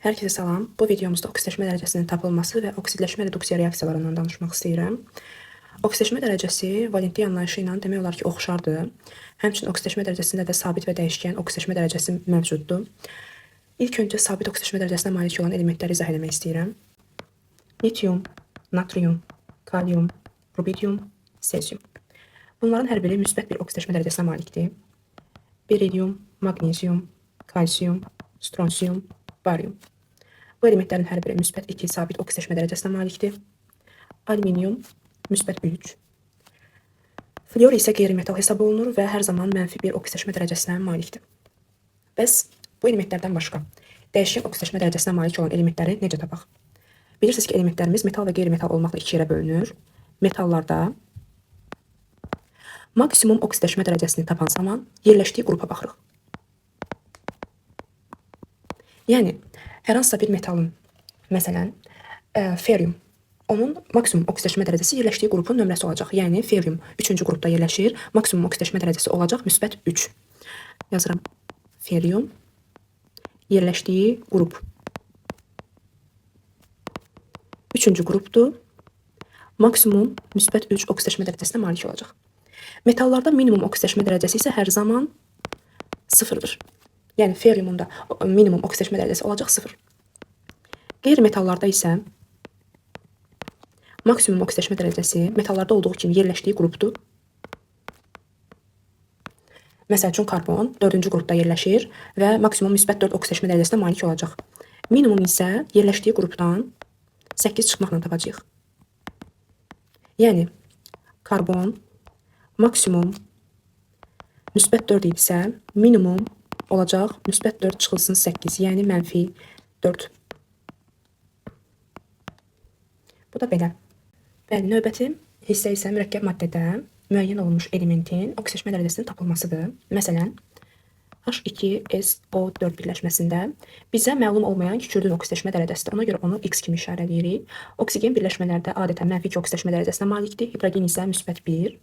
Herkese salam. Bu videomuzda oksidləşmə dərəcəsinin tapılması və oksidləşmə reduksiya reaksiyalarından danışmaq istəyirəm. Oksidləşmə dərəcəsi valensiya anlayışı ilə demək olar ki, oxşardır. Həmçinin oksidləşmə dərəcəsində də sabit və dəyişkən oksidləşmə dərəcəsi mövcuddur. İlk öncə sabit oksidləşmə dərəcəsinə malik olan elementləri izah etmək istəyirəm. Litium, natrium, kalium, rubidium, sezium. Bunların hər biri müsbət bir oksidləşmə dərəcəsinə malikdir. Beridium, magnezium, kalsium, stronsium, barium. Bu elementlərin hər biri müsbət 2 sabit oksidləşmə dərəcəsinə malikdir. Alüminium müsbət 3. Fluor isə qeyri-metal hesab olunur və hər zaman mənfi bir oksidləşmə dərəcəsinə malikdir. Bəs bu elementlərdən başqa dəyişkən oksidləşmə dərəcəsinə malik olan elementləri necə tapaq? Bilirsiniz ki, elementlərimiz metal və qeyri-metal olmaqla iki yerə bölünür. Metallarda maksimum oksidləşmə dərəcəsini tapan zaman yerləşdiyi qrupa baxırıq. Yəni, hər hansısa bir metalın, məsələn, ferium, onun maksimum oksidləşmə dərəcəsi yerləşdiyi qrupun nömrəsi olacaq. Yəni, ferium 3-cü qrupda yerləşir, maksimum oksidləşmə dərəcəsi olacaq müsbət 3. Yazıram, ferium yerləşdiyi qrup 3-cü qrupdur, maksimum müsbət 3 oksidləşmə dərəcəsinə malik olacaq. Metallarda minimum oksidləşmə dərəcəsi isə hər zaman 0-dır. Yəni, feriumun da minimum oksidləşmə dərəcəsi olacaq 0. Qeyri-metallarda isə maksimum oksidləşmə dərəcəsi metallarda olduğu kimi yerləşdiyi qrupdur. Məsəl üçün, karbon 4-cü qrupda yerləşir və maksimum müsbət 4 oksidləşmə dərəcəsinə malik olacaq. Minimum isə yerləşdiyi qrupdan 8 çıxmaqla tapacağıq. Yəni, karbon maksimum müsbət 4 idisə, minimum olacaq müsbət 4 çıxılsın 8, yəni mənfi 4. Bu da belə. Bəli, növbəti hissə isə mürəkkəb maddədə müəyyən olunmuş elementin oksidləşmə dərəcəsinin tapılmasıdır. Məsələn, H2SO4 birləşməsində bizə məlum olmayan kükürdün oksidləşmə dərəcəsidir. Ona görə onu X kimi işarələyirik. Oksigen birləşmələrdə adətən mənfi 2 oksidləşmə dərəcəsinə malikdir, hidrogen isə müsbət 1.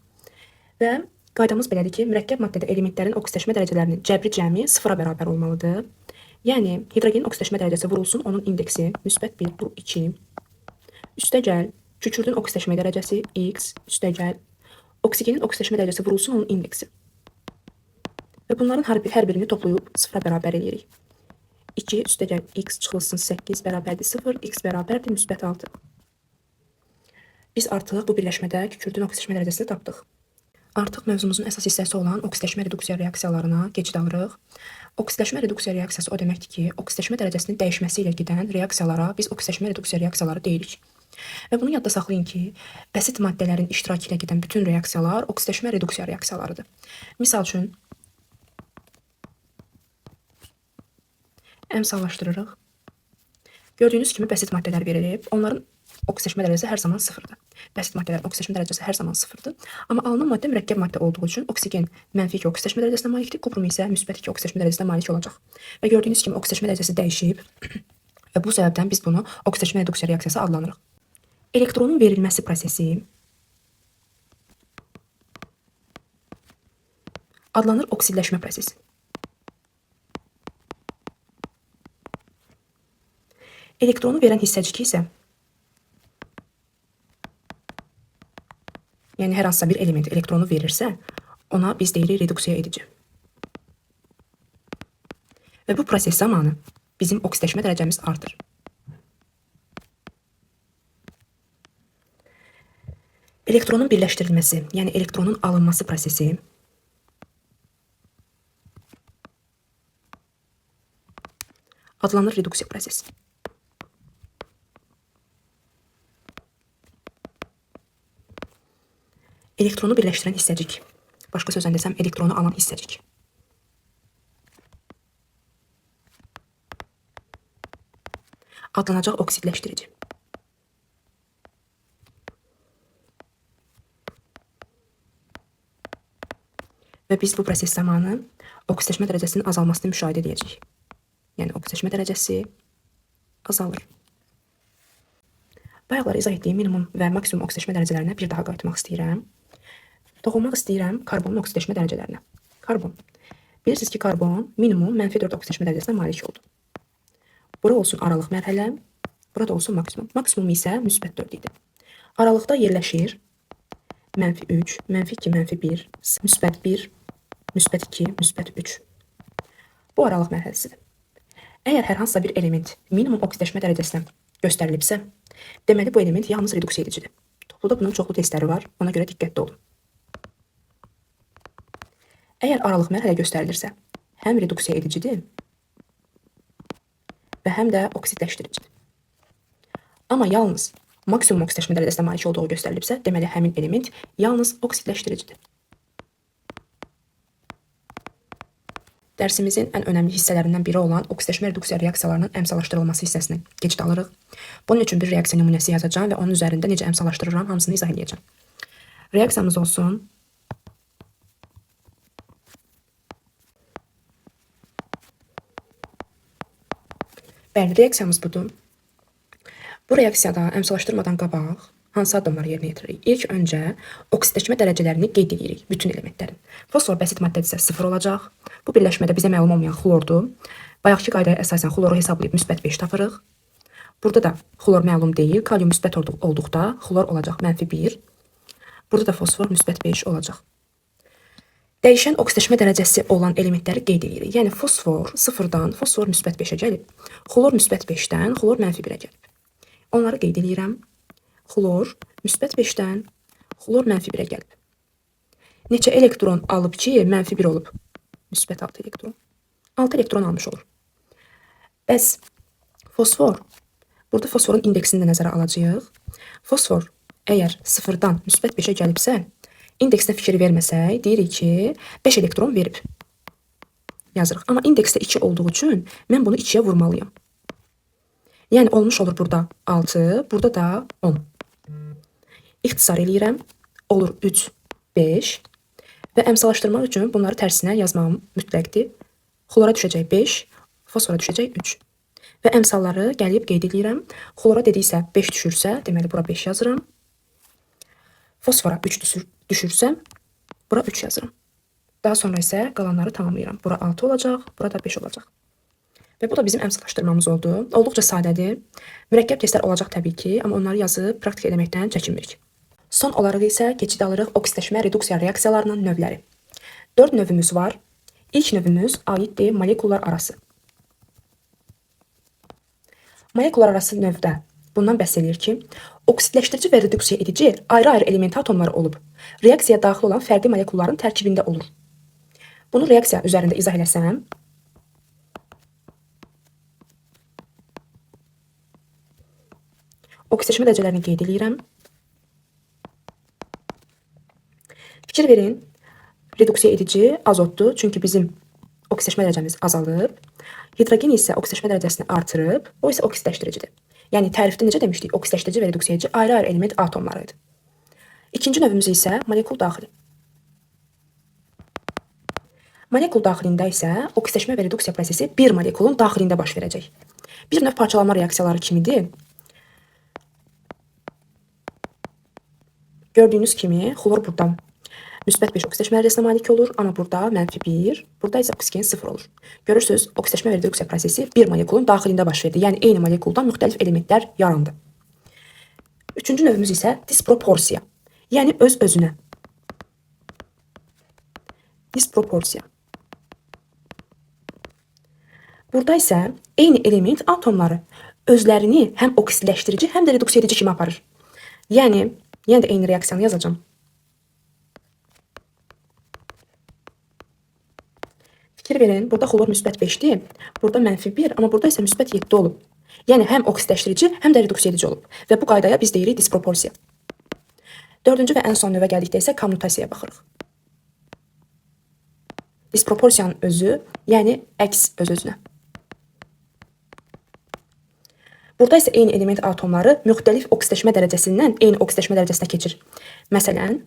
Və qaydamız belədir ki, mürəkkəb maddədə elementlərin oksidləşmə dərəcələrinin cəbri cəmi 0-a bərabər olmalıdır. Yəni, hidrogenin oksidləşmə dərəcəsi vurulsun, onun indeksi müsbət 1, bu 2. Üstəgəl, kükürdün oksidləşmə dərəcəsi X, üstəgəl, oksigenin oksidləşmə dərəcəsi vurulsun, onun indeksi. Və bunların hər birini toplayıb 0-a bərabər edirik. 2 üstəgəl X çıxılsın 8 bərabərdir 0, X bərabərdir müsbət 6. Biz artıq bu birləşmədə kükürdün oksidləşmə dərəcəsini tapdıq. Artıq mövzumuzun əsas hissəsi olan oksidləşmə reduksiya reaksiyalarına keçid alırıq. Oksidləşmə reduksiya reaksiyası o deməkdir ki, oksidləşmə dərəcəsinin dəyişməsi ilə gedən reaksiyalara biz oksidləşmə reduksiya reaksiyaları deyirik. Və bunu yadda saxlayın ki, bəsit maddələrin iştirakı ilə gedən bütün reaksiyalar oksidləşmə reduksiya reaksiyalarıdır. Misal üçün, əmsallaşdırırıq. Gördüyünüz kimi bəsit maddələr verilib. Onların oksidləşmə dərəcəsi hər zaman 0-dır. Bəsit maddələrin oksidləşmə dərəcəsi hər zaman 0-dır. Amma alınan maddə mürəkkəb maddə olduğu üçün oksigen mənfi 2 oksidləşmə dərəcəsinə malikdir, kuprum isə müsbət 2 oksidləşmə dərəcəsinə malik olacaq. Və gördüyünüz kimi oksidləşmə dərəcəsi dəyişib və bu səbəbdən biz bunu oksidləşmə reduksiya reaksiyası adlandırırıq. Elektronun verilməsi prosesi adlanır oksidləşmə prosesi. Elektronu verən hissəcik isə, yəni hər hansısa bir element elektronu verirsə, ona biz deyirik reduksiya edici. Və bu proses zamanı bizim oksidləşmə dərəcəmiz artır. Elektronun birləşdirilməsi, yəni elektronun alınması prosesi adlanır reduksiya prosesi. Elektronu birləşdirən hissəcik, başqa sözlə desəm, elektronu alan hissəcik. Adlanacaq oksidləşdirici. Və biz bu proses zamanı oksidləşmə dərəcəsinin azalmasını müşahidə edəcəyik. Yəni, oksidləşmə dərəcəsi azalır. Bayaqlar izah etdiyim minimum və maksimum oksidləşmə dərəcələrinə bir daha qayıtmaq istəyirəm. Toxunmaq istəyirəm karbonun oksidləşmə dərəcələrinə. Karbon. Bilirsiniz ki, karbon minimum -4 oksidləşmə dərəcəsinə malik oldu. Bura olsun aralıq mərhələ, burada olsun maksimum. Maksimum isə müsbət 4 idi. Aralıqda yerləşir -3, -2, -1, müsbət 1, müsbət 2, müsbət 3. Bu aralıq mərhələsidir. Əgər hər hansısa bir element minimum oksidləşmə dərəcəsinə göstərilibsə, deməli bu element yalnız reduksiya edicidir. Topluda bunun çoxlu testləri var, ona görə diqqətli olun. Əgər aralıq mərhələ göstərilirsə, həm reduksiya edicidir və həm də oksidləşdiricidir. Amma yalnız maksimum oksidləşmə dərəcəsinə malik olduğu göstərilibsə, deməli həmin element yalnız oksidləşdiricidir. Dərsimizin ən önəmli hissələrindən biri olan oksidləşmə reduksiya reaksiyalarının əmsallaşdırılması hissəsini keçid alırıq. Bunun üçün bir reaksiya nümunəsi yazacağım və onun üzərində necə əmsallaşdırıram hamısını izah edəcəm. Reaksiyamız olsun Bəli, reaksiyamız budur. Bu reaksiyada əmsallaşdırmadan qabaq hansı addımları yerinə yetiririk? İlk öncə oksidləşmə dərəcələrini qeyd edirik bütün elementlərin. Fosfor bəsit maddədirsə 0 olacaq. Bu birləşmədə bizə məlum olmayan xlordur. Bayaqki qaydaya əsasən xloru hesablayıb müsbət 5 tapırıq. Burada da xlor məlum deyil. Kalium müsbət olduqda xlor olacaq -1. Burada da fosfor müsbət 5 olacaq. Dəyişən oksidləşmə dərəcəsi olan elementləri qeyd edirik. Yəni fosfor 0-dan fosfor müsbət 5-ə gəlib. Xlor müsbət 5-dən xlor -1-ə gəlib. Onları qeyd edirəm. Xlor müsbət 5-dən xlor -1-ə gəlib. Neçə elektron alıb ki, -1 olub? Müsbət 6 elektron. 6 elektron almış olur. Bəs fosfor, burada fosforun indeksini də nəzərə alacağıq. Fosfor əgər 0-dan müsbət 5-ə gəlibsə, indeksinə fikir verməsək, deyirik ki, 5 elektron verib. Yazırıq. Amma indeksdə 2 olduğu üçün mən bunu 2-yə vurmalıyam. Yəni olmuş olur burada 6, burada da 10. İxtisar eləyirəm. Olur 3, 5. Və əmsallaşdırmaq üçün bunları tərsinə yazmam mütləqdir. Xlora düşəcək 5, fosfora düşəcək 3. Və əmsalları gəlib qeyd edirəm. Xlora dediksə 5 düşürsə, deməli bura 5 yazıram. Fosfora 3 düşürsə, bura 3 yazıram. Daha sonra isə qalanları tamamlayıram. Bura 6 olacaq, burada 5 olacaq. Və bu da bizim əmsallaşdırmamız oldu. Olduqca sadədir. Mürəkkəb testlər olacaq təbii ki, amma onları yazıb praktik eləməkdən çəkinmirik. Son olaraq isə keçid alırıq oksidləşmə reduksiya reaksiyalarının növləri. 4 növümüz var. İlk növümüz aiddir molekullar arası. Molekullar arası növdə bundan bəhs edir ki, oksidləşdirici və reduksiya edici ayrı-ayrı element atomları olub. Reaksiyaya daxil olan fərqli molekulların tərkibində olur. Bunu reaksiya üzərində izah eləsəm, oksidləşmə dərəcələrini qeyd edirəm. Fikir verin, reduksiya edici azotdur, çünki bizim oksidləşmə dərəcəmiz azalıb. Hidrogen isə oksidləşmə dərəcəsini artırıb, o isə oksidləşdiricidir. Yəni tərifdə necə demişdik, oksidləşdirici və reduksiya edici ayrı-ayrı element atomlarıydı. İkinci növümüz isə molekul daxili. Molekul daxilində isə oksidləşmə və reduksiya prosesi bir molekulun daxilində baş verəcək. Bir növ parçalanma reaksiyaları kimidir. Gördüyünüz kimi, xlor burada müsbət 5 oksidləşmə dərəcəsinə malik olur, amma burada -1, burada isə oksigen 0 olur. Görürsünüz, oksidləşmə və reduksiya prosesi bir molekulun daxilində baş verdi. Yəni eyni molekuldan müxtəlif elementlər yarandı. Üçüncü növümüz isə disproporsiya. Yəni öz-özünə. Disproporsiya. Burada isə eyni element atomları özlərini həm oksidləşdirici, həm də reduksiya edici kimi aparır. Yəni, yenə də eyni reaksiyanı yazacağım. Fikir verin, burada xlor müsbət 5-dir, burada -1, amma burada isə müsbət 7 olub. Yəni həm oksidləşdirici, həm də reduksiya edici olub. Və bu qaydaya biz deyirik disproporsiya. Dördüncü və ən son növə gəldikdə isə kommutasiyaya baxırıq. Disproporsiyanın özü, yəni əks öz-özünə. Burada isə eyni element atomları müxtəlif oksidləşmə dərəcəsindən eyni oksidləşmə dərəcəsinə keçir. Məsələn,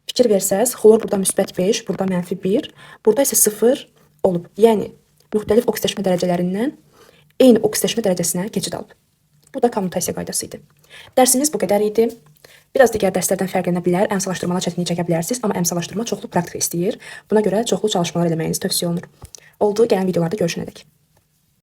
fikir versəz, xlor burada müsbət 5, burada -1, burada isə 0 olub. Yəni, müxtəlif oksidləşmə dərəcələrindən eyni oksidləşmə dərəcəsinə keçid alıb. Bu da kommutasiya qaydası idi. Dərsimiz bu qədər idi. Biraz digər dərslərdən fərqlənə bilər, əmsallaşdırmalar çətinlik çəkə bilərsiniz, amma əmsallaşdırma çoxlu praktika istəyir. Buna görə çoxlu çalışmalar eləməyiniz tövsiyə olunur. Oldu, gələn videolarda görüşənədək.